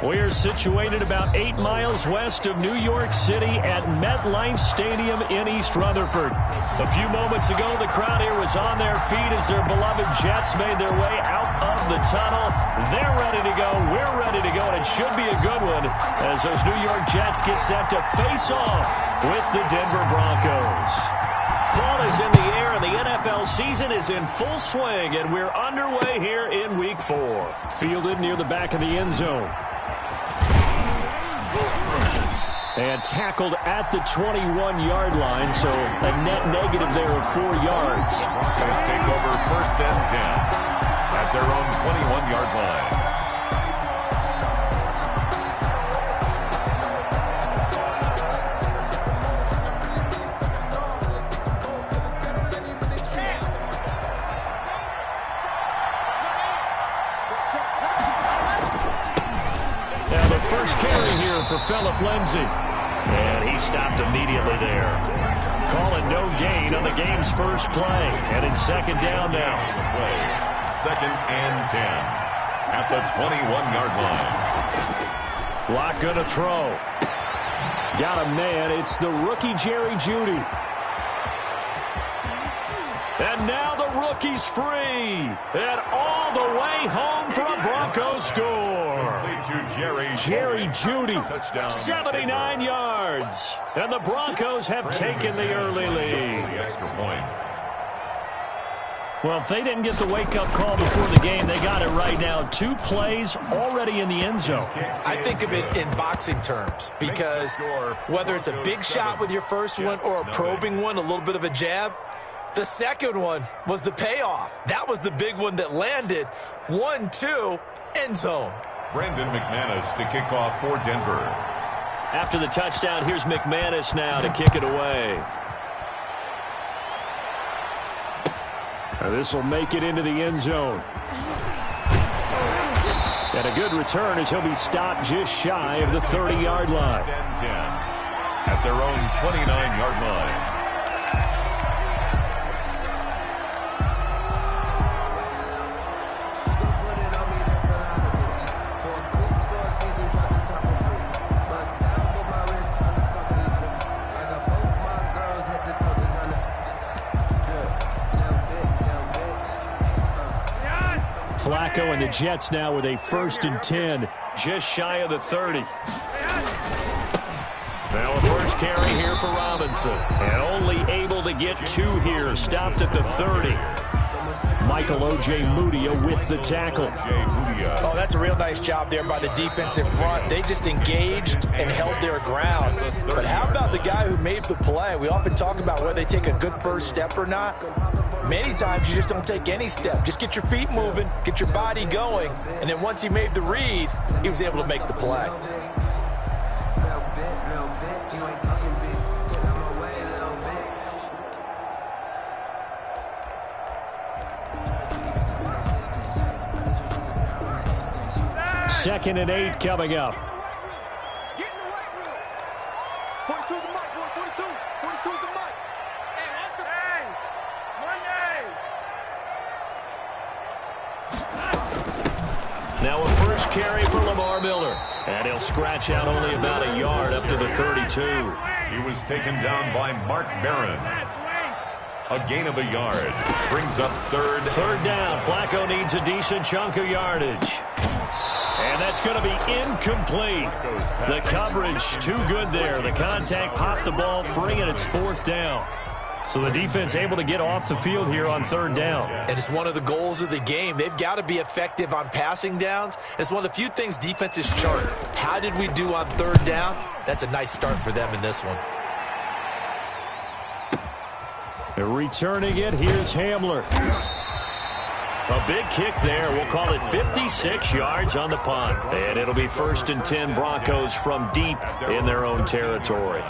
We're situated about 8 miles west of New York City at MetLife Stadium in East Rutherford. A few moments ago, the crowd here was on their feet as their beloved Jets made their way out of the tunnel. They're ready to go. We're ready to go, and it should be a good one as those New York Jets get set to face off with the Denver Broncos. Fall is in the air, and the NFL season is in full swing, and we're underway here in Week 4. Fielded near the back of the end zone. And tackled at the 21-yard line, so a net negative there of 4 yards. Broncos take over 1st and 10 at their own 21-yard line. Now the first carry here for Phillip Lindsay. And he stopped immediately there. Calling no gain on the game's first play. And it's 2nd down now. 2nd and 10 at the 21-yard line. Lock going to throw. Got a man. It's the rookie Jerry Jeudy. And now the rookie's free. And all the way home for a Broncos score. Jerry Jeudy, 79 yards. And the Broncos have taken the early lead. Well, if they didn't get the wake-up call before the game, they got it right now. 2 plays already in the end zone. I think of it in boxing terms because whether it's a big shot with your first one or a probing one, a little bit of a jab, the second one was the payoff. That was the big one that landed. 1-2, end zone. Brandon McManus to kick off for Denver. After the touchdown, here's McManus now to kick it away. This will make it into the end zone. And a good return as he'll be stopped just shy of the 30-yard line. 10 at their own 29-yard line. Flacco and the Jets now with a 1st and 10, just shy of the 30. Now a first carry here for Robinson. And only able to get 2 here, stopped at the 30. Michael O.J. Mudia with the tackle. Oh, that's a real nice job there by the defense in front. They just engaged and held their ground. But how about the guy who made the play? We often talk about whether they take a good first step or not. Many times you just don't take any step. Just get your feet moving, get your body going, and then once he made the read, he was able to make the play. Second and 8 coming up. Get in the right room. 42 the mic, 42. 42 the mic. Hey, what's the hey? Monday. Now a first carry for Lamar Miller. And he'll scratch out only about a yard up to the 32. He was taken down by Mark Barron. A gain of a yard. Brings up 3rd down. Flacco needs a decent chunk of yardage. And that's going to be incomplete. The coverage too good there. The contact popped the ball free, and it's 4th down. So the defense able to get off the field here on 3rd down. And it's one of the goals of the game. They've got to be effective on passing downs. It's one of the few things defenses chart. How did we do on 3rd down? That's a nice start for them in this one. Returning it, here's Hamler. A big kick there. We'll call it 56 yards on the punt. And it'll be 1st and 10 Broncos from deep in their own territory.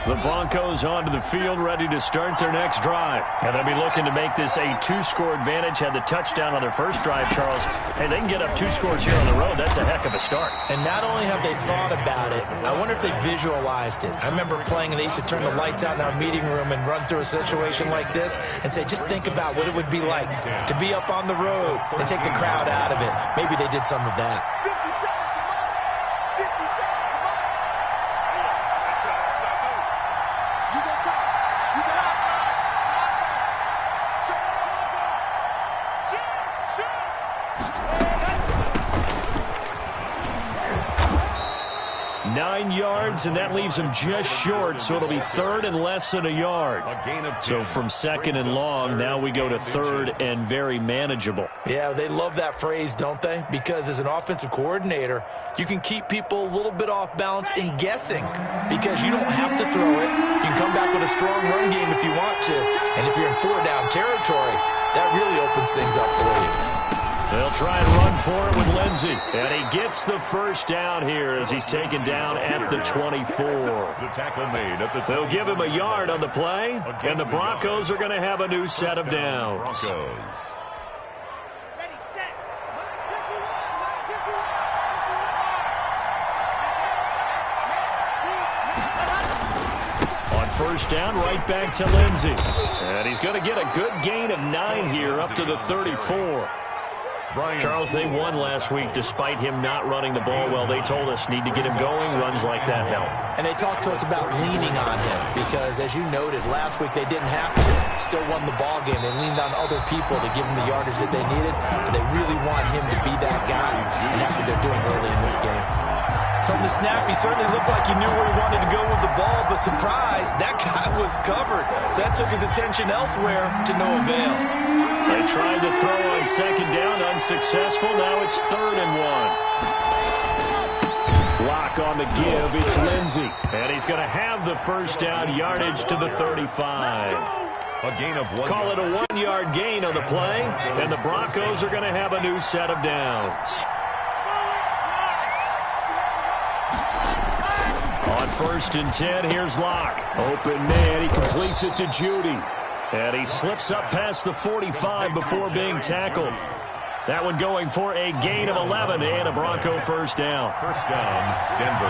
The Broncos onto the field, ready to start their next drive. And they'll be looking to make this a 2-score advantage. Had the touchdown on their first drive, Charles. Hey, they can get up 2 scores here on the road. That's a heck of a start. And not only have they thought about it, I wonder if they visualized it. I remember playing, and they used to turn the lights out in our meeting room and run through a situation like this and say, just think about what it would be like to be up on the road and take the crowd out of it. Maybe they did some of that. 50 seconds, come on. 50 seconds, come on. You go top. You go out. Shoot, shoot. 9 yards, and that leaves him just short, so it'll be 3rd and less than a yard. So from 2nd and long, now we go to 3rd and very manageable. Yeah, they love that phrase, don't they? Because as an offensive coordinator, you can keep people a little bit off balance and guessing because you don't have to throw it. You can come back with a strong run game if you want to. And if you're in 4-down territory, that really opens things up for you. They'll try and run for it with Lindsey. And he gets the first down here as he's taken down at the 24. The tackle made at the They'll give him a yard on the play, and the Broncos are going to have a new set of downs. Broncos. Ready, set. Line 51, On first down, right back to Lindsey. And he's going to get a good gain of 9 here up to the 34. Charles, they won last week despite him not running the ball well. They told us need to get him going. Runs like that help. And they talked to us about leaning on him because, as you noted, last week they didn't have to. Still won the ball game. They leaned on other people to give them the yardage that they needed, but they really want him to be that guy, and that's what they're doing early in this game. From the snap, he certainly looked like he knew where he wanted to go with the ball, but surprise, that guy was covered. So that took his attention elsewhere to no avail. They tried to throw on 2nd down, unsuccessful. Now it's 3rd and 1. Block on the give, it's Lindsey. And he's going to have the first down, yardage to the 35. A gain of 1 Call it a 1-yard gain on the play, and the Broncos are going to have a new set of downs. On 1st and 10, here's Locke. Open man, he completes it to Judy. And he slips up past the 45 before being tackled. That one going for a gain of 11 and a Bronco first down. First down, Denver.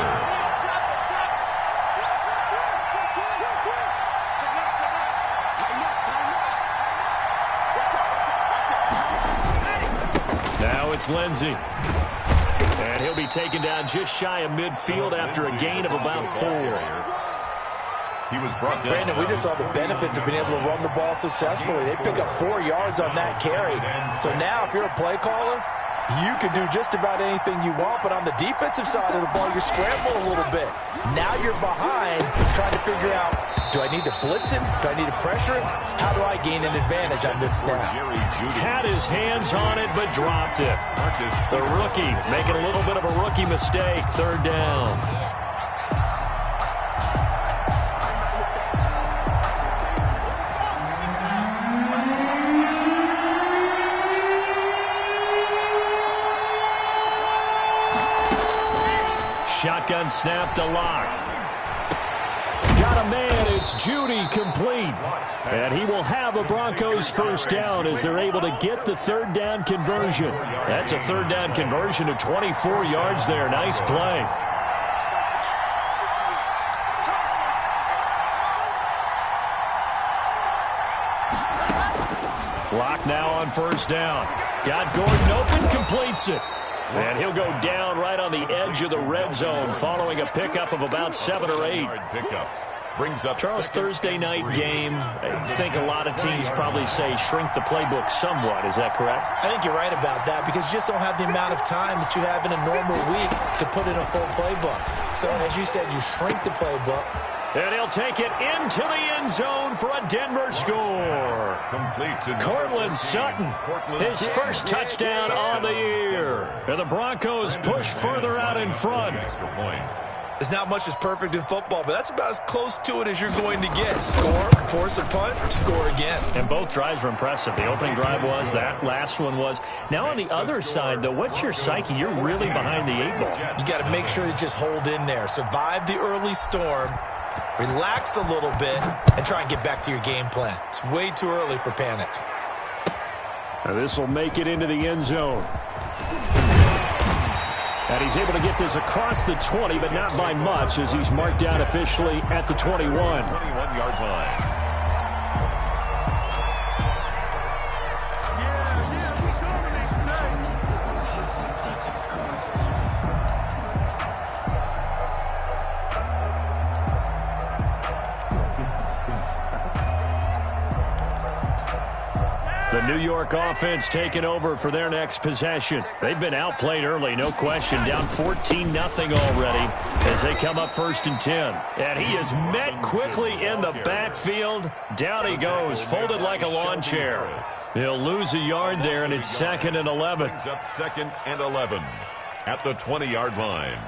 Now it's Lindsey. And he'll be taken down just shy of midfield after a gain of about 4. He was brought down. Brandon, we just saw the benefits of being able to run the ball successfully. They pick up 4 yards on that carry. So now if you're a play caller, you can do just about anything you want, but on the defensive side of the ball, you're scrambling a little bit. Now you're behind, trying to figure out, do I need to blitz him? Do I need to pressure him? How do I gain an advantage on this snap? Had his hands on it, but dropped it. The rookie making a little bit of a rookie mistake, 3rd down. Shotgun snap to Locke. Got a man, it's Judy, complete. And he will have a Broncos first down as they're able to get the 3rd down conversion. That's a 3rd down conversion of 24 yards there. Nice play. Locke now on first down. Got Gordon open, completes it. And he'll go down right on the edge of the red zone following a pickup of about 7 or 8. Brings up Charles, Thursday night game, I think a lot of teams probably say shrink the playbook somewhat. Is that correct? I think you're right about that because you just don't have the amount of time that you have in a normal week to put in a full playbook. So, as you said, you shrink the playbook. And he'll take it into the end zone for a Denver score. Cortland Sutton, his first touchdown on the year. And the Broncos push further out in front. There's not much that's perfect in football, but that's about as close to it as you're going to get. Score, force a punt, score again. And both drives were impressive. The opening drive was, that last one was. Now on the other side, though, what's your psyche? You're really behind the 8 ball. You got to make sure you just hold in there. Survive the early storm. Relax a little bit and try and get back to your game plan. It's way too early for panic. Now this will make it into the end zone. And he's able to get this across the 20, but not by much, as he's marked down officially at the 21. 21-yard line. The New York offense taking over for their next possession. They've been outplayed early, no question. Down 14-0 already as they come up 1st and 10. And he is met quickly in the backfield. Down he goes, folded like a lawn chair. He'll lose a yard there, and it's 2nd and 11. Brings up 2nd and 11 at the 20-yard line.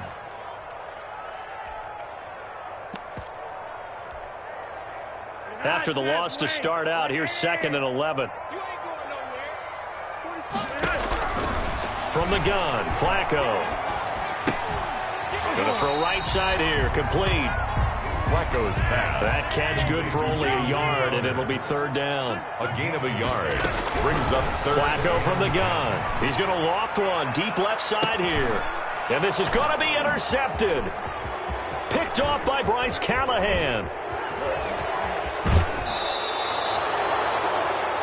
After the loss to start out, here's 2nd and 11. From the gun, Flacco. Going to throw right side here, complete. Flacco's pass. That catch good for only a yard, and it'll be 3rd down. A gain of a yard. Brings up 3rd. Flacco from the gun. He's going to loft one deep left side here. And this is going to be intercepted. Picked off by Bryce Callahan.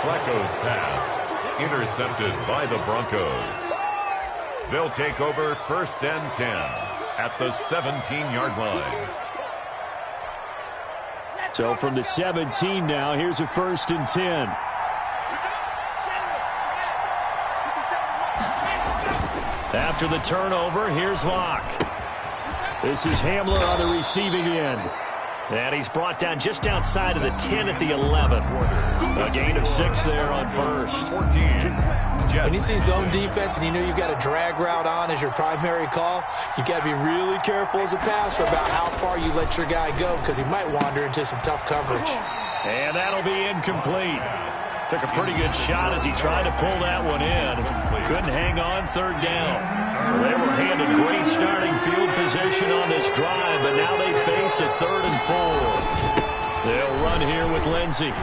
Flacco's pass intercepted by the Broncos. They'll take over 1st and 10 at the 17-yard line. So from the 17 now, here's a 1st and 10. After the turnover, here's Locke. This is Hamler on the receiving end. And he's brought down just outside of the 10 at the 11. A gain of 6 there on 1st. 14. When you see zone defense and you know you've got a drag route on as your primary call, you've got to be really careful as a passer about how far you let your guy go, because he might wander into some tough coverage. And that'll be incomplete. Took a pretty good shot as he tried to pull that one in. Couldn't hang on 3rd down. They were handed great starting field position on this drive, but now they face a 3rd and 4. They'll run here with Lindsey.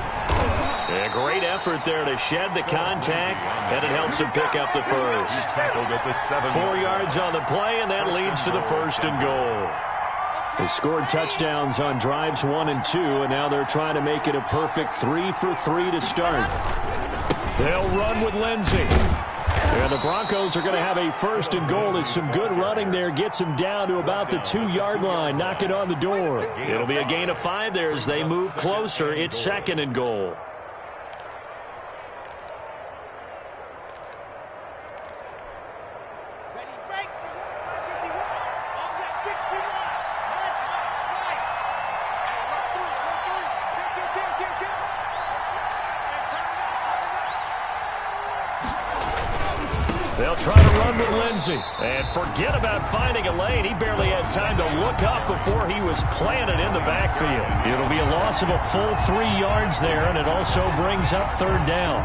A great effort there to shed the contact, and it helps him pick up the first. He's tackled at the 7. 4 yards on the play, and that leads to the 1st and goal. They scored touchdowns on drives 1 and 2, and now they're trying to make it a perfect 3 for 3 to start. They'll run with Lindsey. And the Broncos are going to have a 1st and goal as some good running there gets them down to about the 2-yard line. Knock it on the door. It'll be a gain of 5 there as they move closer. It's 2nd and goal. They'll try to run with Lindsey. And forget about finding a lane. He barely had time to look up before he was planted in the backfield. It'll be a loss of a full 3 yards there, and it also brings up 3rd down.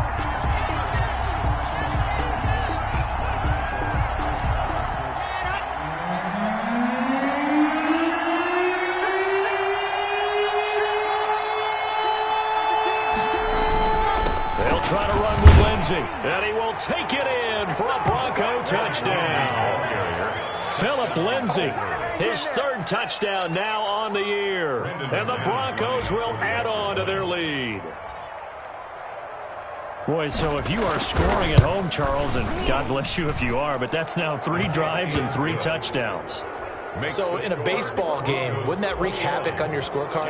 They'll try to run with Lindsey, and he will take it in for a Bronco touchdown. Phillip Lindsay, his 3rd touchdown now on the year, and the Broncos will add on to their lead. Boy, so if you are scoring at home, Charles, and God bless you if you are, but that's now 3 drives and 3 touchdowns. So in a baseball game, wouldn't that wreak havoc on your scorecard?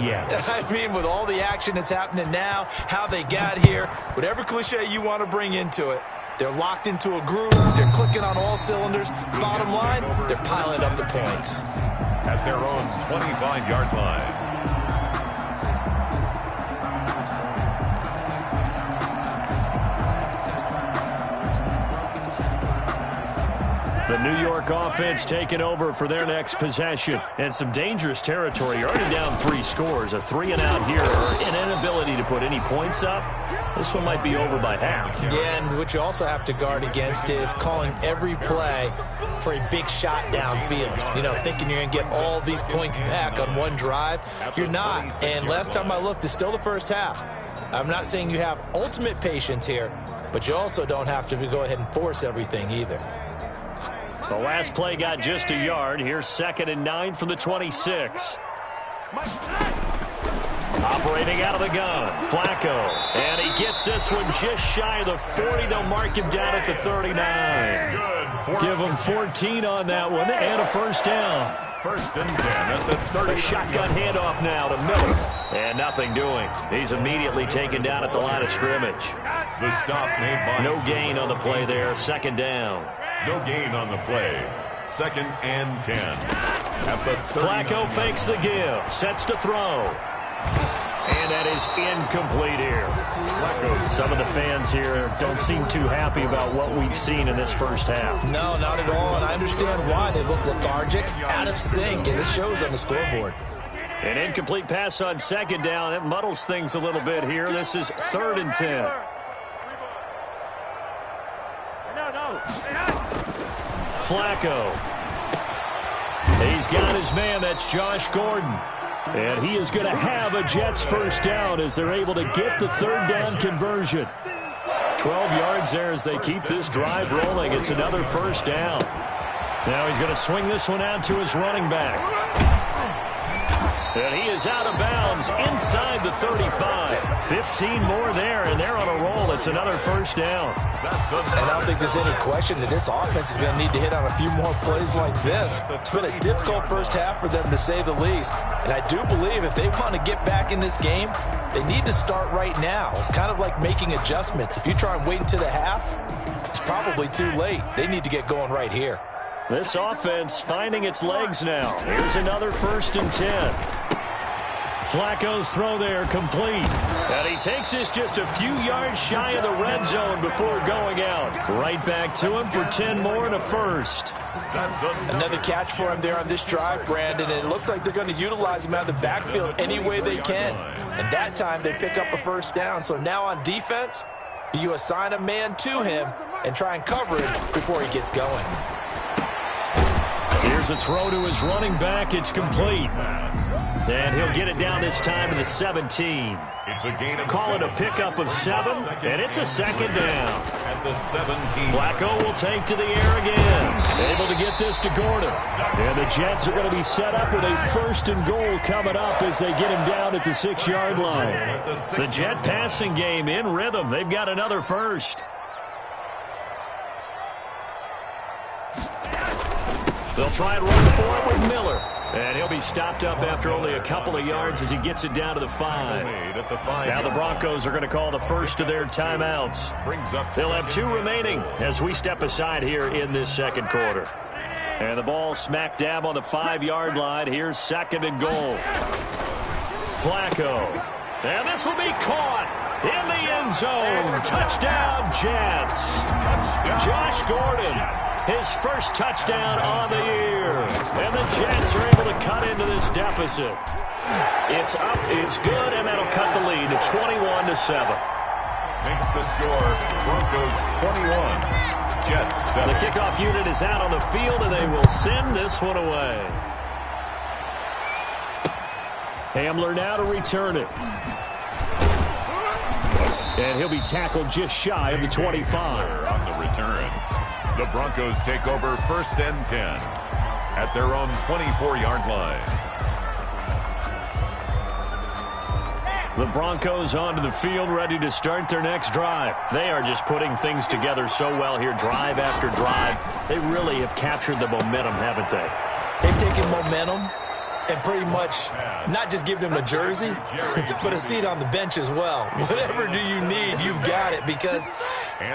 Yes. I mean, with all the action that's happening now, how they got here, whatever cliche you want to bring into it, they're locked into a groove, they're clicking on all cylinders. Bottom line, they're piling up the points. At their own 25-yard line. The New York offense taking over for their next possession. And some dangerous territory. You're already down 3 scores. A 3-and-out here, or an inability to put any points up. This one might be over by half. Yeah, and what you also have to guard against is calling every play for a big shot downfield. You know, thinking you're going to get all these points back on one drive. You're not. And last time I looked, it's still the first half. I'm not saying you have ultimate patience here, but you also don't have to go ahead and force everything either. The last play got just a yard. Here's 2nd and 9 from the 26. Operating out of the gun, Flacco. And he gets this one just shy of the 40. They'll mark him down at the 39. Give him 14 on that one and a first down. 1st and 10 at the 30. A shotgun handoff now to Miller. And nothing doing. He's immediately taken down at the line of scrimmage. The stop made by no gain on the play there. 2nd down. No gain on the play. 2nd and 10. At the 39. Flacco fakes the give. Sets to throw. And that is incomplete here. Some of the fans here don't seem too happy about what we've seen in this first half. No, not at all. And I understand why. They look lethargic, out of sync, and this shows on the scoreboard. An incomplete pass on 2nd down. That muddles things a little bit here. This is 3rd and 10. Flacco. He's got his man. That's Josh Gordon. And he is going to have a Jets first down as they're able to get the 3rd down conversion. 12 yards there as they keep this drive rolling. It's another first down. Now he's going to swing this one out to his running back. And he is out of bounds inside the 35. 15 more there, and they're on a roll. It's another first down. And I don't think there's any question that this offense is going to need to hit on a few more plays like this. It's been a difficult first half for them, to say the least. And I do believe if they want to get back in this game, they need to start right now. It's kind of like making adjustments. If you try and wait until the half, it's probably too late. They need to get going right here. This offense finding its legs now. Here's another 1st and 10. Flacco's throw there complete. And he takes this just a few yards shy of the red zone before going out. Right back to him for 10 more and a first. Another catch for him there on this drive, Brandon. And it looks like they're going to utilize him out of the backfield any way they can. And that time they pick up a first down. So now on defense, you assign a man to him and try and cover him before he gets going. Here's a throw to his running back. It's complete. And he'll get it down this time to the 17. It's a gain of Call it a pickup of 7, and it's a 2nd down. At the 17. Flacco will take to the air again. Able to get this to Gordon. And the Jets are going to be set up with a 1st and goal coming up as they get him down at the 6-yard line. The Jet passing game in rhythm. They've got another first. They'll try and run for it with Miller. And he'll be stopped up after only a couple of yards as he gets it down to the 5. Now the Broncos are going to call the first of their timeouts. They'll have 2 remaining as we step aside here in this 2nd quarter. And the ball smack dab on the 5-yard line. Here's 2nd and goal. Flacco. And this will be caught in the end zone. Touchdown, Jets. Josh Gordon. His first touchdown on the year. And the Jets are able to cut into this deficit. It's up, it's good, and that'll cut the lead to 21-7. Makes the score Broncos 21, Jets 7. The kickoff unit is out on the field, and they will send this one away. Hamler now to return it. And he'll be tackled just shy of the 25. On the return. The Broncos take over 1st and 10 at their own 24-yard line. The Broncos onto the field, ready to start their next drive. They are just putting things together so well here, drive after drive. They really have captured the momentum, haven't they? They've taken momentum and pretty much not just give them a jersey, but a seat on the bench as well. Whatever do you need, you've got it, because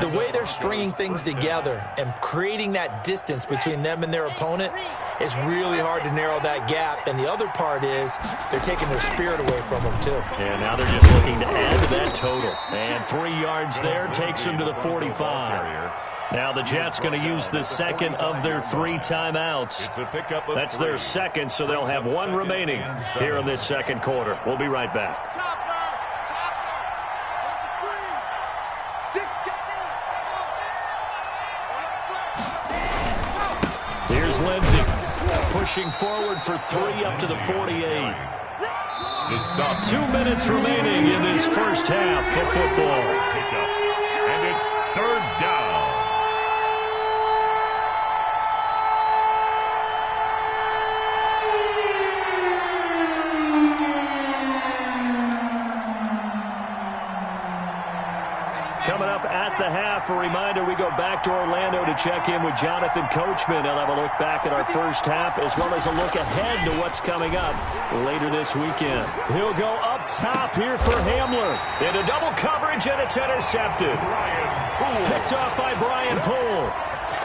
the way they're stringing things together and creating that distance between them and their opponent is really hard to narrow that gap. And the other part is they're taking their spirit away from them, too. And now they're just looking to add to that total. And 3 yards there takes them to the 45. Now the Jets going to use the second of their 3 timeouts. It's a pickup of That's 3. their second, so they'll have 1 remaining here in this second quarter. We'll be right back. Here's Lindsey pushing forward for 3 up to the 48. 2 minutes remaining in this first half of football. And it's 3rd down. Coming up at the half, a reminder, we go back to Orlando to check in with Jonathan Coachman. He'll have a look back at our first half as well as a look ahead to what's coming up later this weekend. He'll go up top here for Hamler. Into double coverage, and it's intercepted. Picked off by Brian Poole.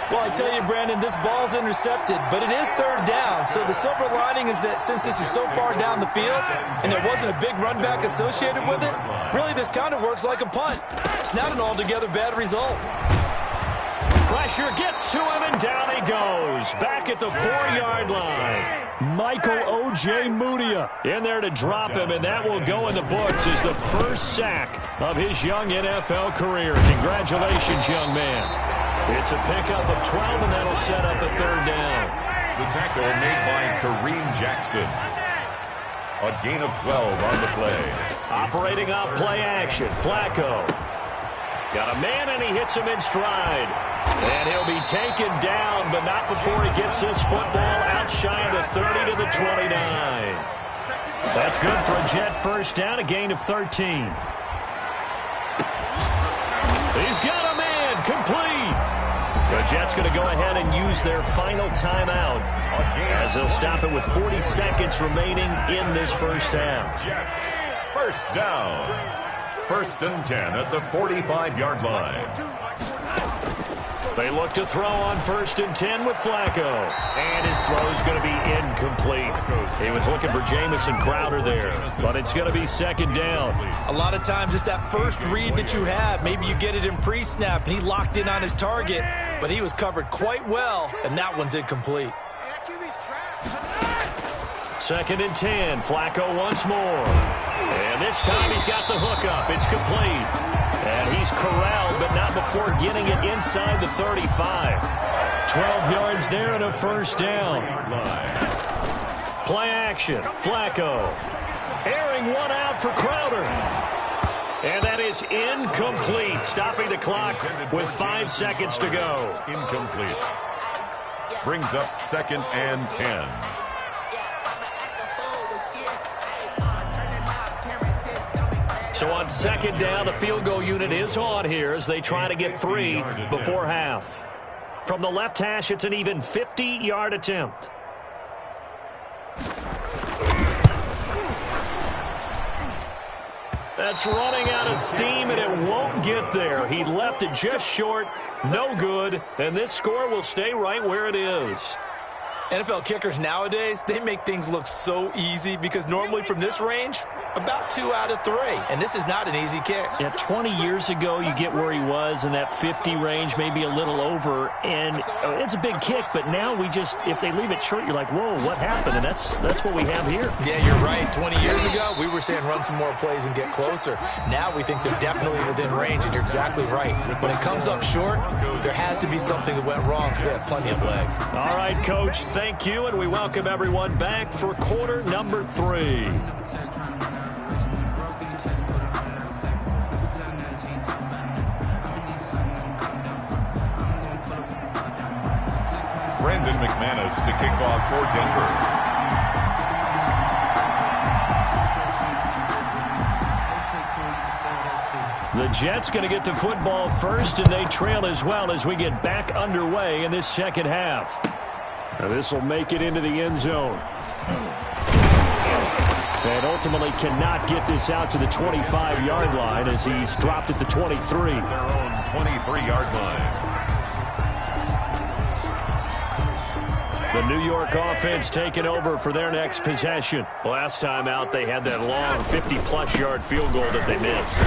Well, I tell you, Brandon, this ball's intercepted, but it is 3rd down. So the silver lining is that since this is so far down the field and there wasn't a big run back associated with it, really this kind of works like a punt. It's not an altogether bad result. Pressure gets to him, and down he goes. Back at the 4-yard line. Michael O.J. Mudia in there to drop him, and that will go in the books as the first sack of his young NFL career. Congratulations, young man. It's a pickup of 12, and that'll set up a 3rd down. The tackle made by Kareem Jackson. A gain of 12 on the play. Operating off play action, Flacco. Got a man, and he hits him in stride. And he'll be taken down, but not before he gets this football out shy of the 30 to the 29. That's good for a Jet first down, a gain of 13. He's got a man, complete. The Jets going to go ahead and use their final timeout as they'll stop it with 40 seconds remaining in this first half. Jets, first down. 1st and 10 at the 45-yard line. They look to throw on 1st and 10 with Flacco. And his throw is going to be incomplete. He was looking for Jamison Crowder there, but it's going to be 2nd down. A lot of times just that first read that you have, maybe you get it in pre-snap and he locked in on his target, but he was covered quite well, and that one's incomplete. 2nd and 10, Flacco once more. And this time he's got the hookup. It's complete. And he's corralled, but not before getting it inside the 35. 12 yards there and a 1st down. Play action, Flacco. Airing one out for Crowder. And that is incomplete, stopping the clock with 5 seconds to go. Incomplete. Brings up 2nd and 10. So on 2nd down, the field goal unit is on here as they try to get 3 before half. From the left hash, it's an even 50-yard attempt. That's running out of steam, and it won't get there. He left it just short, no good, and this score will stay right where it is. NFL kickers nowadays, they make things look so easy because normally from this range, about 2 out of 3. And this is not an easy kick. Yeah, 20 years ago, you get where he was in that 50 range, maybe a little over. And it's a big kick, but now we just, if they leave it short, you're like, whoa, what happened? And that's what we have here. Yeah, you're right. 20 years ago, we were saying run some more plays and get closer. Now we think they're definitely within range, and you're exactly right. When it comes up short, there has to be something that went wrong because they have plenty of leg. All right, Coach, thank you, and we welcome everyone back for quarter number 3. Brandon McManus to kick off for Denver. The Jets going to get the football first, and they trail as well as we get back underway in this second half. Now this will make it into the end zone. And ultimately cannot get this out to the 25-yard line as he's dropped at the 23. Their own 23-yard line. The New York offense taking over for their next possession. Last time out, they had that long 50-plus yard field goal that they missed.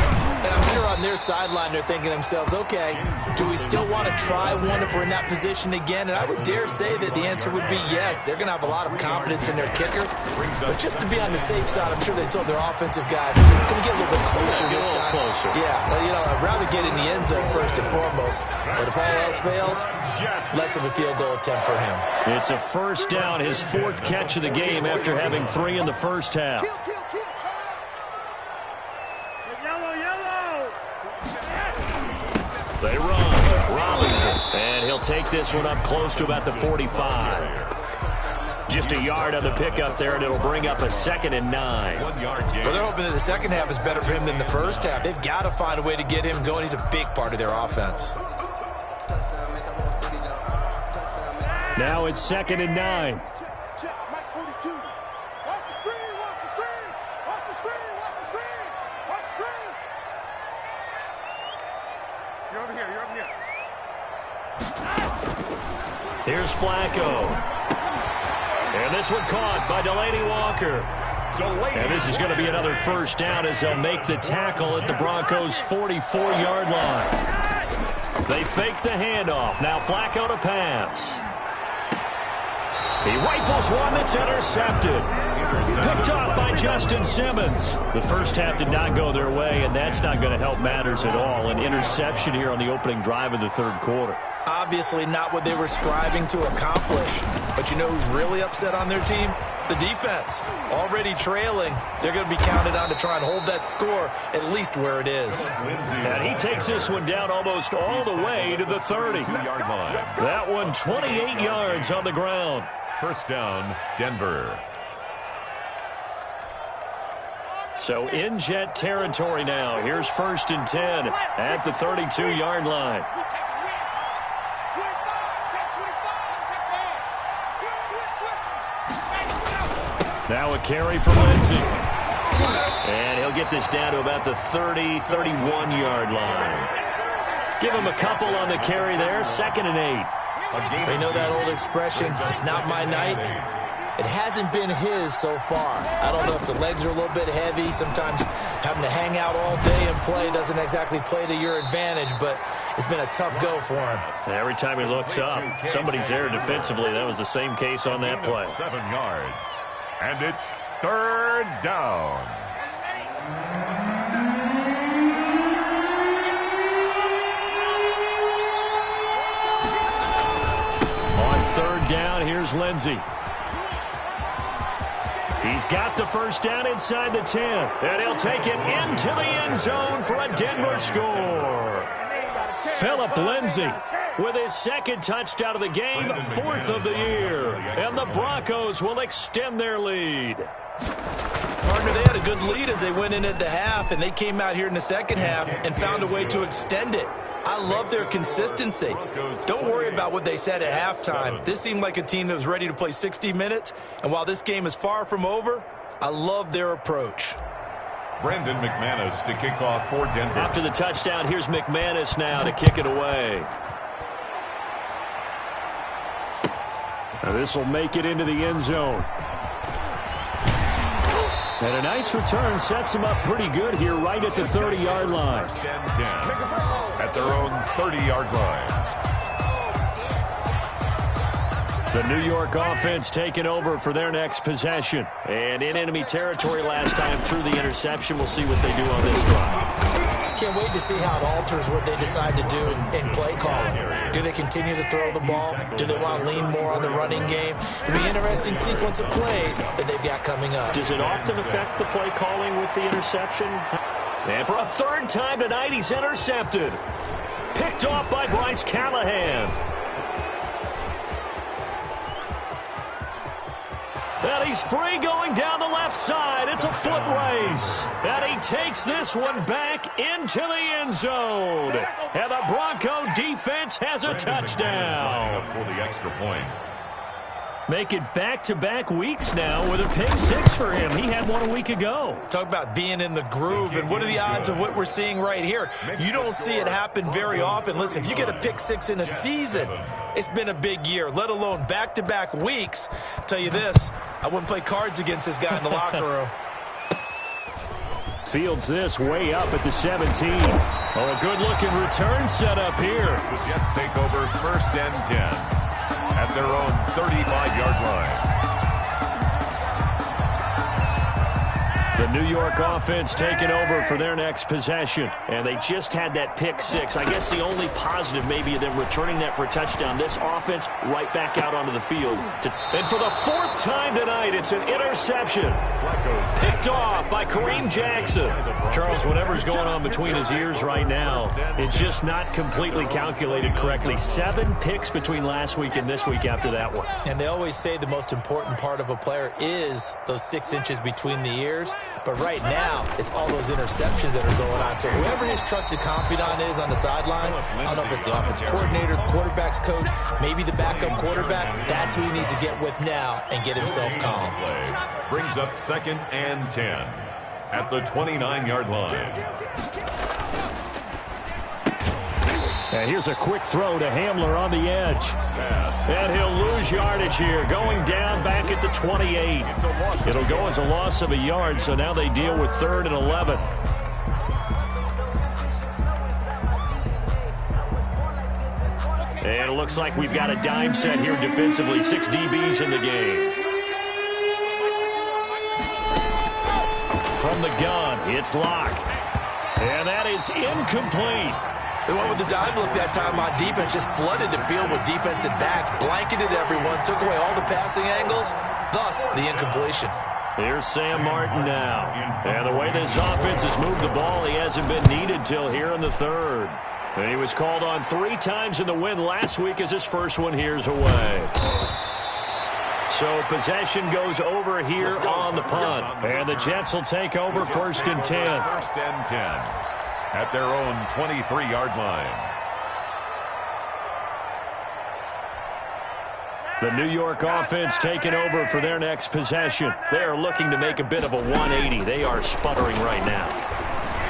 And I'm sure on their sideline they're thinking to themselves, okay, do we still want to try one if we're in that position again? And I would dare say that the answer would be yes. They're going to have a lot of confidence in their kicker. But just to be on the safe side, I'm sure they told their offensive guys, can we get a little bit closer this time? Yeah, well, you know, I'd rather get in the end zone first and foremost. But if all else fails, less of a field goal attempt for him. It's a first down, his fourth catch of the game after having 3 in the first half. They run. Robinson. And he'll take this one up close to about the 45. Just a yard on the pickup there, and it'll bring up a 2nd and 9. Well, they're hoping that the second half is better for him than the first half. They've got to find a way to get him going. He's a big part of their offense. Now it's 2nd and 9. Check, Mike 42. Watch the screen, watch the screen. Watch the screen, watch the screen. Watch the screen. You're over here, you're over here. Here's Flacco. And this one caught by Delaney Walker. And this is going to be another first down as they'll make the tackle at the Broncos' 44-yard line. They fake the handoff. Now Flacco to pass. He rifles one that's intercepted. Picked up by Justin Simmons. The first half did not go their way, and that's not going to help matters at all. An interception here on the opening drive of the third quarter. Obviously not what they were striving to accomplish. But you know who's really upset on their team? The defense. Already trailing. They're going to be counted on to try and hold that score at least where it is. And he takes this one down almost all the way to the 30. That one 28 yards on the ground. First down, Denver. So in Jet territory now. Here's 1st and 10 at the 32-yard line. Now a carry for Lindsey. And he'll get this down to about the 30, 31-yard line. Give him a couple on the carry there. 2nd and 8. They know that old expression, it's not my night. It hasn't been his so far. I don't know if the legs are a little bit heavy. Sometimes having to hang out all day and play doesn't exactly play to your advantage, but it's been a tough go for him. Every time he looks up, somebody's there defensively. That was the same case on that play. 7 yards. And it's 3rd down. On 3rd down, here's Lindsey. He's got the first down inside the 10. And he'll take it into the end zone for a Denver score. Phillip Lindsey with his 2nd touchdown of the game, 4th of the year. And the Broncos will extend their lead. Partner, they had a good lead as they went in at the half, and they came out here in the second half and found a way to extend it. I love their consistency. Don't worry about what they said at halftime. This seemed like a team that was ready to play 60 minutes, and while this game is far from over, I love their approach. Brandon McManus to kick off for Denver. After the touchdown, here's McManus now to kick it away. Now this will make it into the end zone. And a nice return sets him up pretty good here right at the 30-yard line. First and 10 at their own 30-yard line. The New York offense taking over for their next possession. And in enemy territory last time through the interception. We'll see what they do on this drive. Can't wait to see how it alters what they decide to do in play calling. Do they continue to throw the ball? Do they want to lean more on the running game? It'll be an interesting sequence of plays that they've got coming up. Does it often affect the play calling with the interception? And for a 3rd time tonight, he's intercepted. Picked off by Bryce Callahan. And he's free going down the left side. It's a foot race. And he takes this one back into the end zone. And the Bronco defense has a touchdown. For the extra point. Make it back-to-back weeks now with a pick 6 for him. He had one a week ago. Talk about being in the groove, and what are the odds of what we're seeing right here? You don't see it happen very often. Listen, if you get a pick 6 in a season, it's been a big year, let alone back-to-back weeks. Tell you this, I wouldn't play cards against this guy in the locker room. Fields this way up at the 17. Oh, a good-looking return set up here. The Jets take over 1st and 10 at their own 35-yard line. The New York offense taking over for their next possession. And they just had that pick six. I guess the only positive maybe of them returning that for a touchdown. This offense right back out onto the field. And for the 4th time tonight, it's an interception. Picked off by Kareem Jackson. Charles, whatever's going on between his ears right now, it's just not completely calculated correctly. 7 picks between last week and this week after that one. And they always say the most important part of a player is those 6 inches between the ears. But right now, it's all those interceptions that are going on. So whoever his trusted confidant is on the sidelines, I don't know if it's the offensive coordinator, the quarterback's coach, maybe the backup quarterback, that's who he needs to get with now and get himself calm. Brings up 2nd and 10 at the 29-yard line. And here's a quick throw to Hamler on the edge. And he'll lose yardage here, going down back at the 28. It'll go as a loss of a yard, so now they deal with 3rd and 11. And it looks like we've got a dime set here defensively. 6 DBs in the game. From the gun, it's Locke. And that is incomplete. They went with the dime look that time on defense, just flooded the field with defensive backs, blanketed everyone, took away all the passing angles, thus the incompletion. Here's Sam Martin now. And the way this offense has moved the ball, he hasn't been needed till here in the 3rd. And he was called on 3 times in the win last week as his first one here's away. So possession goes over here on the punt. And the Jets will take over 1st and 10. 1st and 10 at their own 23-yard line. The New York offense taking over for their next possession. They are looking to make a bit of a 180. They are sputtering right now.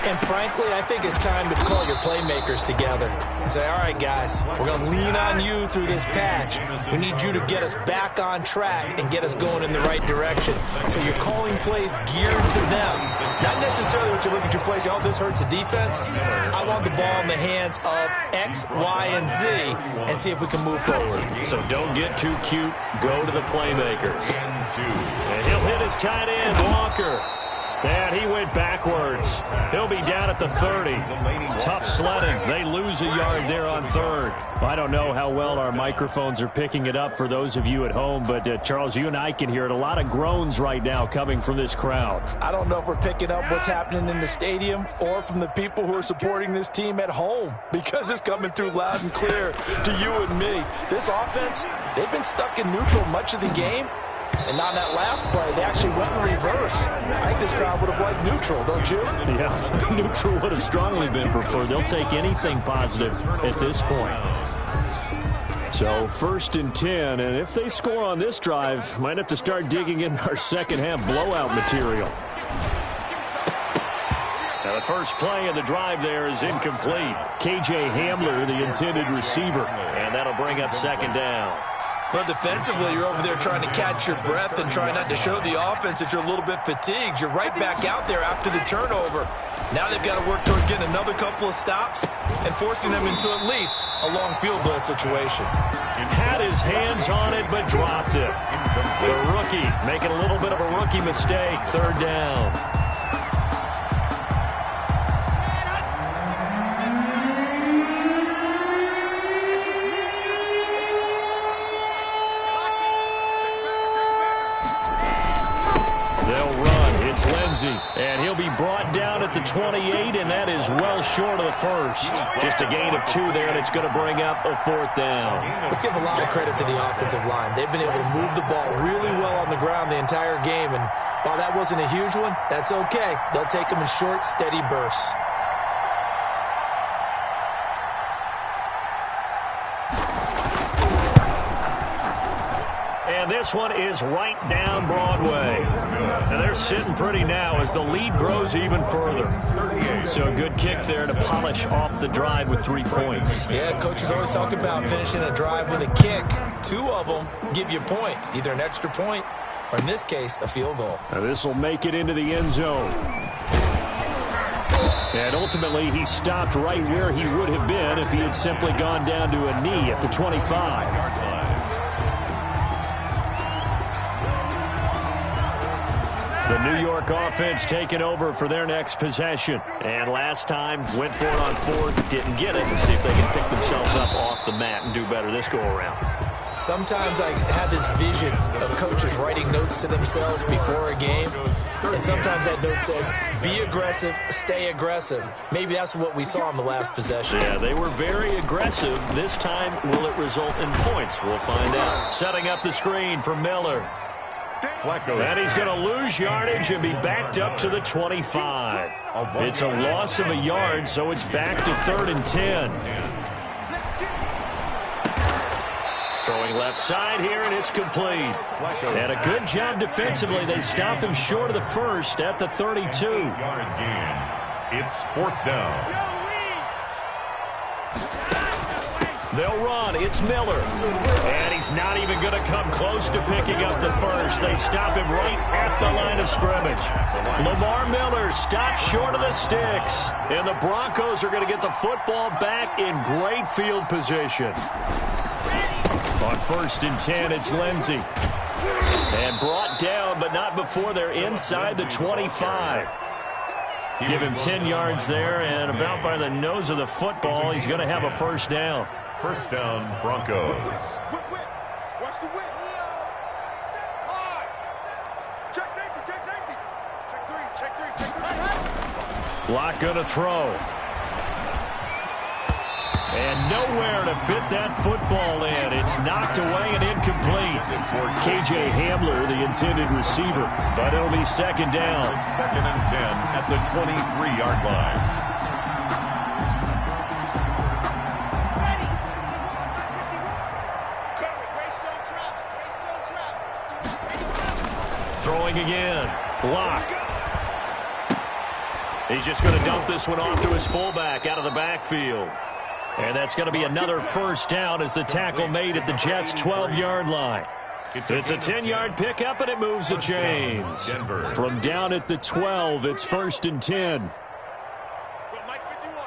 And frankly, I think it's time to call your playmakers together and say, all right, guys, we're going to lean on you through this patch. We need you to get us back on track and get us going in the right direction. So you're calling plays geared to them. Not necessarily what you look at your plays, oh, this hurts the defense. I want the ball in the hands of X, Y, and Z and see if we can move forward. So don't get too cute. Go to the playmakers. And he'll hit his tight end, Walker. And he went backwards. He'll be down at the 30. Tough sledding. They lose a yard there on 3rd. I don't know how well our microphones are picking it up for those of you at home, but Charles, you and I can hear it. A lot of groans right now coming from this crowd. I don't know if we're picking up what's happening in the stadium or from the people who are supporting this team at home, because it's coming through loud and clear to you and me. This offense, they've been stuck in neutral much of the game. And on that last play, they actually went in reverse. I think this crowd would have liked neutral, don't you? Yeah, neutral would have strongly been preferred. They'll take anything positive at this point. So 1st and 10, and if they score on this drive, might have to start digging in our second-half blowout material. Now the first play of the drive there is incomplete. KJ Hamler, the intended receiver, and that'll bring up 2nd down. Well, defensively, you're over there trying to catch your breath and try not to show the offense that you're a little bit fatigued. You're right back out there after the turnover. Now they've got to work towards getting another couple of stops and forcing them into at least a long field goal situation. Had his hands on it, but dropped it. The rookie making a little bit of a rookie mistake. 3rd down. And he'll be brought down at the 28, and that is well short of the 1st. Just a gain of 2 there, and it's going to bring up a 4th down. Let's give a lot of credit to the offensive line. They've been able to move the ball really well on the ground the entire game, and while that wasn't a huge one, that's okay. They'll take them in short, steady bursts. And this one is right down Broadway. And they're sitting pretty now as the lead grows even further. So a good kick there to polish off the drive with 3 points. Yeah, coaches always talk about finishing a drive with a kick. 2 of them give you points, either an extra point or, in this case, a field goal. Now this will make it into the end zone. And ultimately, he stopped right where he would have been if he had simply gone down to a knee at the 25. The New York offense taking over for their next possession. And last time, went for it on fourth, didn't get it. Let's see if they can pick themselves up off the mat and do better this go-around. Sometimes I have this vision of coaches writing notes to themselves before a game. And sometimes that note says, be aggressive, stay aggressive. Maybe that's what we saw in the last possession. Yeah, they were very aggressive. This time, will it result in points? We'll find out. Setting up the screen for Miller. And he's going to lose yardage and be backed up to the 25. It's a loss of a yard, so it's back to 3rd and 10. Throwing left side here, and it's complete. And a good job defensively. They stop him short of the first at the 32. Yard gain. It's 4th down. They'll run. It's Miller. And he's not even going to come close to picking up the first. They stop him right at the line of scrimmage. Lamar Miller stopped short of the sticks. And the Broncos are going to get the football back in great field position. On 1st and 10, it's Lindsey. And brought down, but not before they're inside the 25. Give him 10 yards there, and about by the nose of the football, he's going to have a first down. 1st down, Broncos. Watch the whip. High. Check safety, check safety. Check three. Lock going to throw. And nowhere to fit that football in. It's knocked away and incomplete. KJ Hamler, the intended receiver, but it'll be 2nd down. 2nd and 10 at the 23-yard line. Throwing again. Block. He's just going to dump this one off to his fullback out of the backfield. And that's going to be another first down as the tackle made at the Jets' 12-yard line. It's a 10-yard pickup, and it moves the chains. From down at the 12, it's 1st and 10. Mike 51.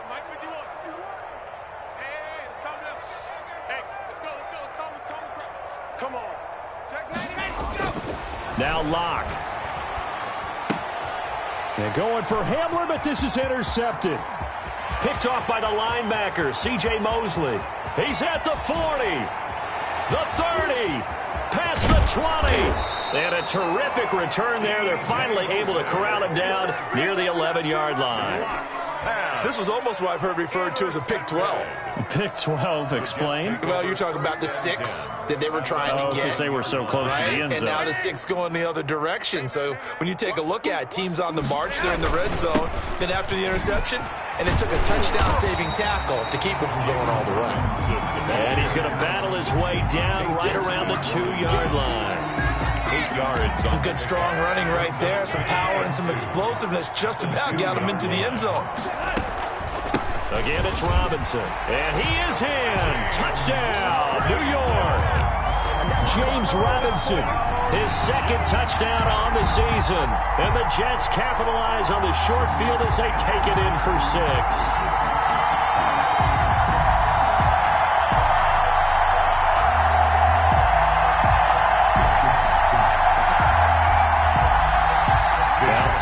Hey, let's calm down. Hey, let's go. Come on. Check let's go. Now Locke. And going for Hamler, but this is intercepted. Picked off by the linebacker, C.J. Mosley. He's at the 40, the 30, past the 20. And a terrific return there. They're finally able to corral him down near the 11-yard line. This was almost what I've heard referred to as a pick 12. Pick 12, explain. Well, you're talking about the 6 that they were trying to get. Because they were so close to the end zone. And now the 6 going the other direction. So when you take a look at teams on the march, they're in the red zone. Then after the interception, and it took a touchdown-saving tackle to keep him from going all the way. And he's going to battle his way down right around the 2-yard line. 8 yards. Some good strong running right there. Some power and some explosiveness just about got him into the end zone. Again, it's Robinson. And he is in. Touchdown, New York. James Robinson, his 2nd touchdown on the season. And the Jets capitalize on the short field as they take it in for 6.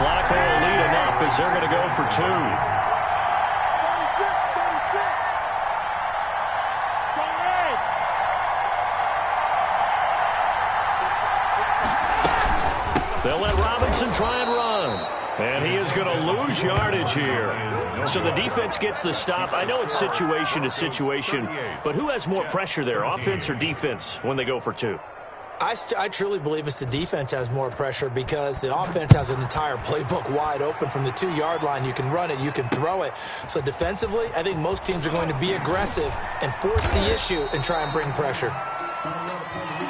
Flacco will lead him up as they're going to go for 2. 36. Go ahead. They'll let Robinson try and run. And he is going to lose yardage here. So the defense gets the stop. I know it's situation to situation, but who has more pressure there, offense or defense, when they go for 2? I truly believe it's the defense has more pressure because the offense has an entire playbook wide open from the 2-yard line. You can run it, you can throw it. So defensively, I think most teams are going to be aggressive and force the issue and try and bring pressure.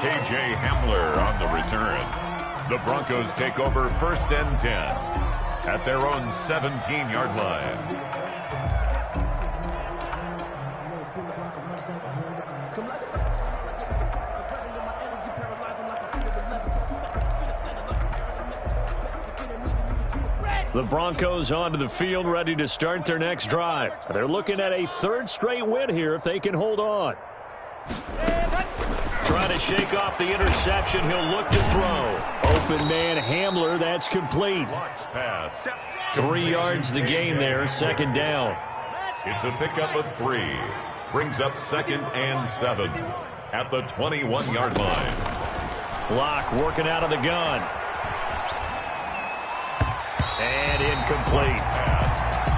KJ Hamler on the return. The Broncos take over 1st and 10 at their own 17-yard line. The Broncos onto the field, ready to start their next drive. They're looking at a third straight win here if they can hold on. Trying to shake off the interception. He'll look to throw. Open man Hamler. That's complete. 3 yards the gain there. Second down. It's a pickup of 3. Brings up 2nd and 7 at the 21-yard line. Locke working out of the gun. And incomplete.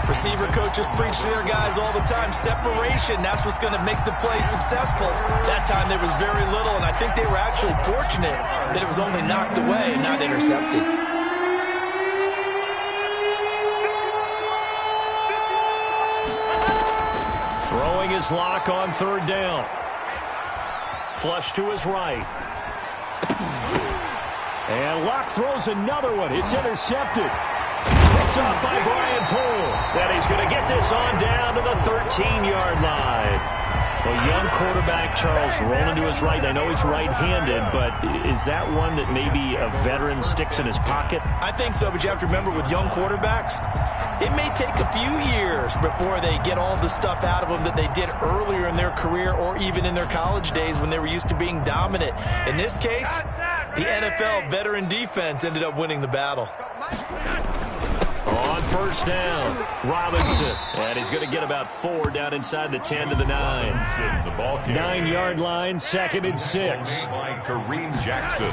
Receiver coaches preach to their guys all the time. Separation, that's what's going to make the play successful. That time there was very little, and I think they were actually fortunate that it was only knocked away and not intercepted. Throwing his Locke on third down. Flush to his right. And Locke throws another one. It's intercepted. Picked off by Brian Poole. And he's going to get this on down to the 13-yard line. Well, young quarterback Charles rolling to his right. I know he's right-handed, but is that one that maybe a veteran sticks in his pocket? I think so, but you have to remember with young quarterbacks, it may take a few years before they get all the stuff out of them that they did earlier in their career or even in their college days when they were used to being dominant. In this case, the NFL veteran defense ended up winning the battle. On first down, Robinson. And he's going to get about 4 down inside the 10 to the 9. 9-yard line, 2nd and 6. By Kareem Jackson.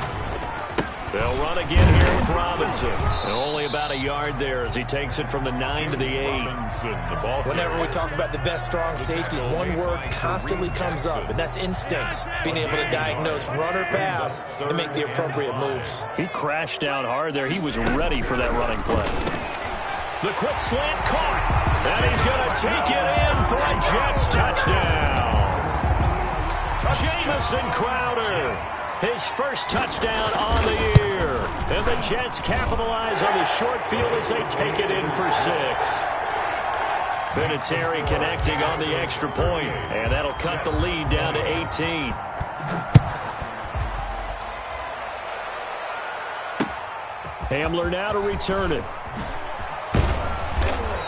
They'll run again here with Robinson. And only about a yard there as he takes it from the 9 to the 8. Whenever we talk about the best strong safeties, one word constantly comes up, and that's instincts. Being able to diagnose run or pass and make the appropriate moves. He crashed out hard there. He was ready for that running play. The quick slant caught. And he's going to take it in for a Jets touchdown. Jamison Crowder. His first touchdown on the year. And the Jets capitalize on the short field as they take it in for 6. Vinatieri connecting on the extra point. And that'll cut the lead down to 18. Hamler now to return it.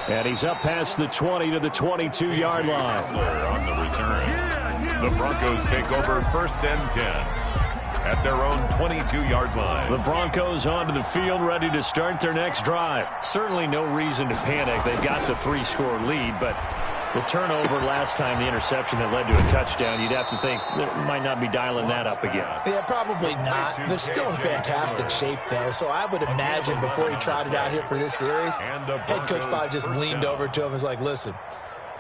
And he's up past the 20 to the 22-yard line. On the return. The Broncos take over 1st and 10 at their own 22-yard line. The Broncos onto the field, ready to start their next drive. Certainly no reason to panic. They've got the 3-score lead, but the turnover last time, the interception that led to a touchdown, you'd have to think they might not be dialing that up again. Yeah, probably not. They're still in fantastic shape, though, so I would imagine before he tried it out here for this series, head coach probably just leaned over to him and was like, listen,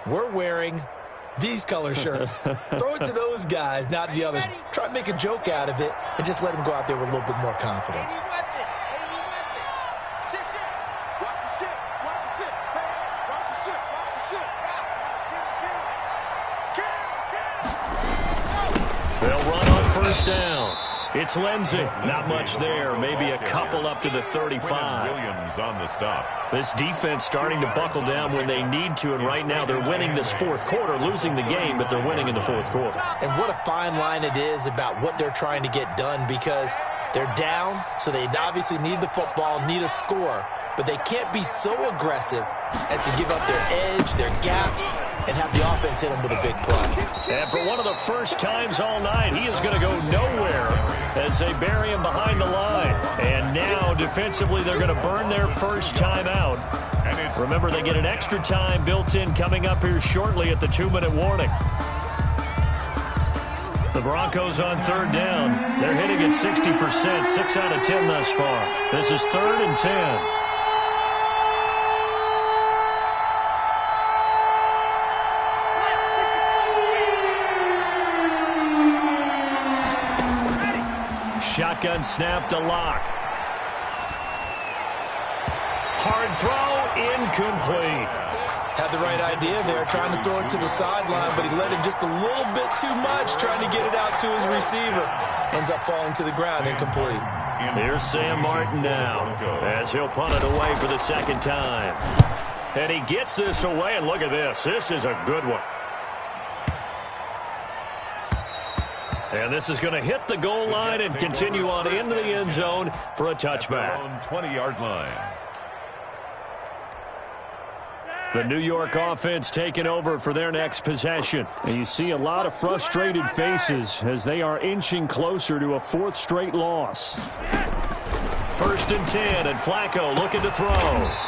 we're wearing these color shirts. Throw it to those guys, not the others. Try to make a joke out of it and just let them go out there with a little bit more confidence. They'll run on first down. It's Lindsey. Not much there. Maybe a couple up to the 35. Williams on the stop. This defense starting to buckle down when they need to, and right now they're winning this 4th quarter, losing the game, but they're winning in the 4th quarter. And what a fine line it is about what they're trying to get done, because they're down, so they obviously need the football, need a score, but they can't be so aggressive as to give up their edge, their gaps, and have the offense hit them with a big play. And for one of the first times all night, he is going to go nowhere as they bury him behind the line. And now, defensively, they're going to burn their first time out. Remember, they get an extra time built in coming up here shortly at the 2-minute warning. The Broncos on third down. They're hitting at 60%, 6 out of 10 thus far. This is 3rd and 10. Shotgun snap to Locke. Hard throw, incomplete. Had the right idea there, trying to throw it to the sideline, but he let him just a little bit too much, trying to get it out to his receiver. Ends up falling to the ground, incomplete. Here's Sam Martin now, as he'll punt it away for the 2nd time. And he gets this away, and look at this. This is a good one. And this is going to hit the goal line and continue on into the end zone for a touchback. 20-yard line. The New York offense taking over for their next possession. And you see a lot of frustrated faces as they are inching closer to a fourth straight loss. 1st and 10, and Flacco looking to throw.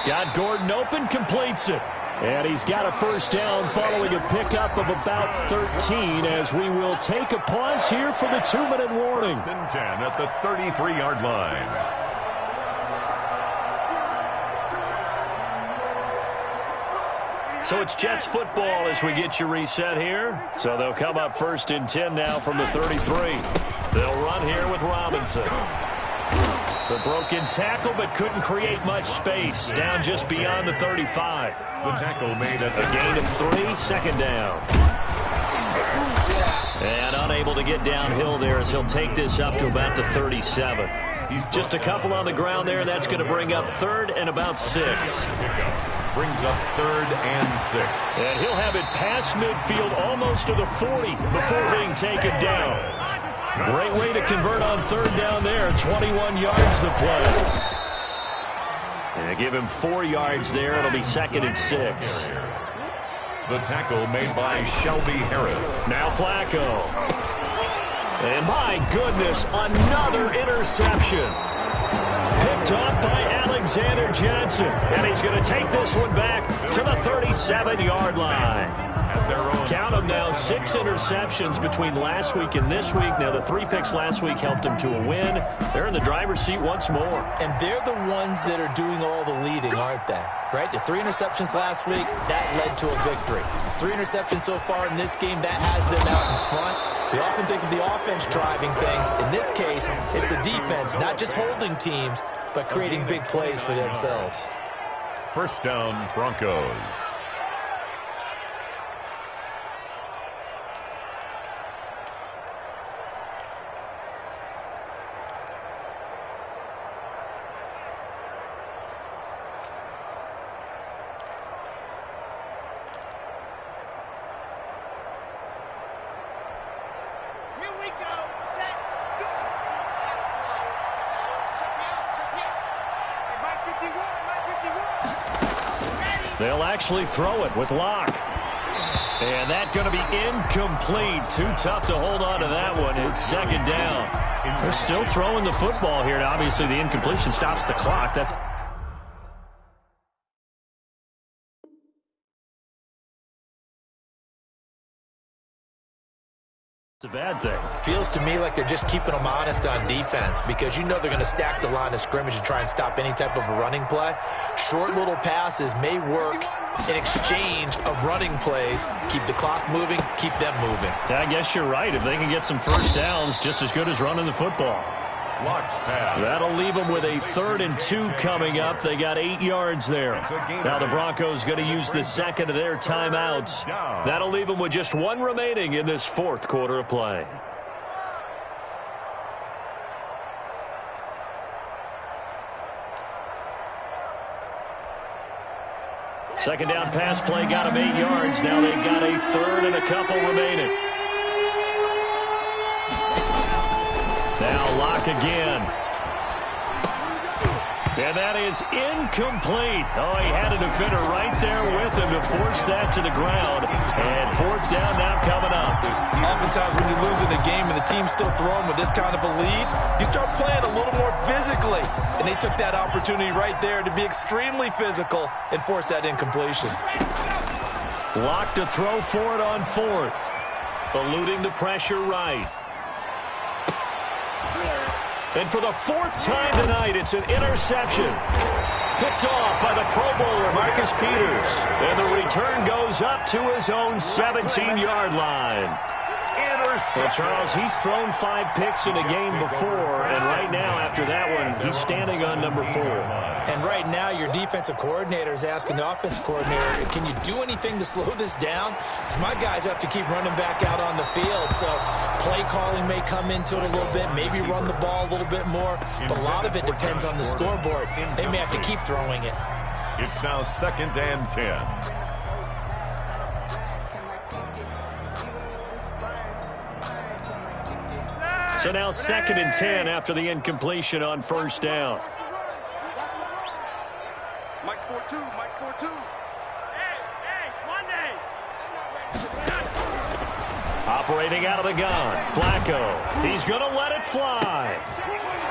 Got Gordon open, completes it. And he's got a first down following a pickup of about 13 as we will take a pause here for the 2-minute warning. 1st and 10 at the 33-yard line. So it's Jets football as we get you reset here. So they'll come up 1st and 10 now from the 33. They'll run here with Robinson. The broken tackle, but couldn't create much space. Down just beyond the 35. The tackle made at a gain of 3, 2nd down. And unable to get downhill there as he'll take this up to about the 37. Just a couple on the ground there, and that's going to bring up 3rd and about 6. Brings up 3rd and 6. And he'll have it past midfield almost to the 40 before being taken down. Great way to convert on 3rd down there. 21 yards the play. And give him 4 yards there. It'll be 2nd and 6. The tackle made by Shelby Harris. Now Flacco. And my goodness, another interception. Picked off by Alexander Johnson. And he's going to take this one back to the 37-yard line. Count them now, 6 interceptions between last week and this week. Now, the 3 picks last week helped them to a win. They're in the driver's seat once more. And they're the ones that are doing all the leading, aren't they? Right? The 3 interceptions last week, that led to a victory. 3 interceptions so far in this game, that has them out in front. They often think of the offense driving things. In this case, it's the defense, not just holding teams, but creating big plays for themselves. 1st down, Broncos. They'll actually throw it with Locke. And that's going to be incomplete. Too tough to hold on to that one. It's 2nd down. They're still throwing the football here. Now, obviously, the incompletion stops the clock. That's a bad thing. Feels to me like they're just keeping them honest on defense because you know they're going to stack the line of scrimmage and try and stop any type of a running play. Short little passes may work in exchange of running plays. Keep the clock moving, keep them moving. I guess you're right. If they can get some first downs, just as good as running the football. That'll leave them with a 3rd and 2 coming up. They got 8 yards there. Now the Broncos going to use the 2nd of their timeouts. That'll leave them with just 1 remaining in this 4th quarter of play. Second down pass play got them 8 yards. Now they've got a 3rd and a couple remaining. Now Locke again. And that is incomplete. Oh, he had a defender right there with him to force that to the ground. And 4th down now coming up. Oftentimes when you lose in a game and the team's still throwing with this kind of a lead, you start playing a little more physically. And they took that opportunity right there to be extremely physical and force that incompletion. Locke to throw for it on 4th. Eluding the pressure right. And for the 4th time tonight, it's an interception. Picked off by the Pro Bowler, Marcus Peters. And the return goes up to his own 17-yard line. Well, Charles, he's thrown 5 picks in a game before, and right now, after that one, he's standing on number 4. And right now, your defensive coordinator is asking the offensive coordinator, can you do anything to slow this down? Because my guys have to keep running back out on the field, so play calling may come into it a little bit, maybe run the ball a little bit more, but a lot of it depends on the scoreboard. They may have to keep throwing it. It's now 2nd and 10. So now 2nd and 10 after the incompletion on 1st down. Mike's 4-2. Mike's 4-2. Operating out of the gun, Flacco. He's going to let it fly.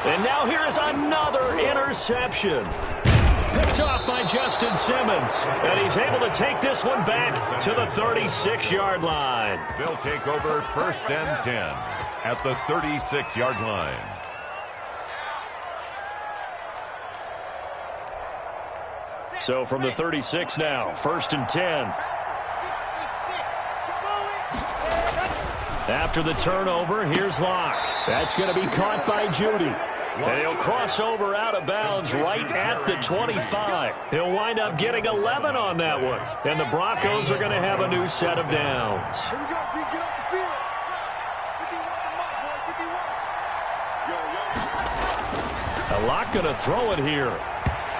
And now here is another interception. Picked off by Justin Simmons. And he's able to take this one back to the 36-yard line. They'll take over 1st and 10 at the 36-yard line. So from the 36 now, 1st and 10. After the turnover, here's Locke. That's going to be caught by Judy. And he'll cross over out of bounds right at the 25. He'll wind up getting 11 on that one. And the Broncos are going to have a new set of downs. Here we go, G. Get off the field. 51 the mic, boy. 51. Locke going to throw it here.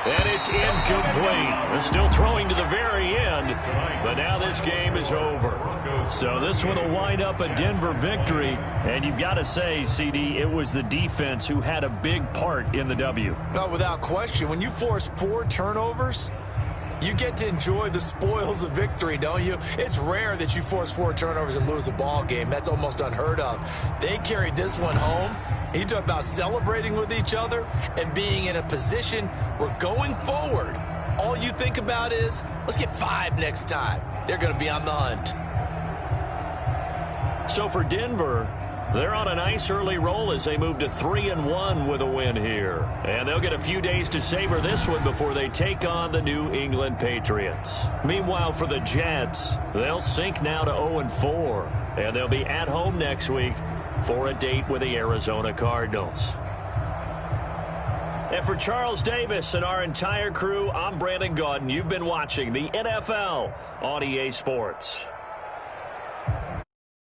And it's incomplete. They're still throwing to the very end, but now this game is over. So this one will wind up a Denver victory, and you've got to say, CD, it was the defense who had a big part in the W. No, without question. When you force 4 turnovers, you get to enjoy the spoils of victory, don't you? It's rare that you force 4 turnovers and lose a ball game. That's almost unheard of. They carried this one home. He talked about celebrating with each other and being in a position where going forward, all you think about is, let's get 5 next time. They're going to be on the hunt. So for Denver, they're on a nice early roll as they move to 3-1 with a win here. And they'll get a few days to savor this one before they take on the New England Patriots. Meanwhile, for the Jets, they'll sink now to 0-4. And they'll be at home next week for a date with the Arizona Cardinals. And for Charles Davis and our entire crew, I'm Brandon Gaudin. You've been watching the NFL on EA Sports.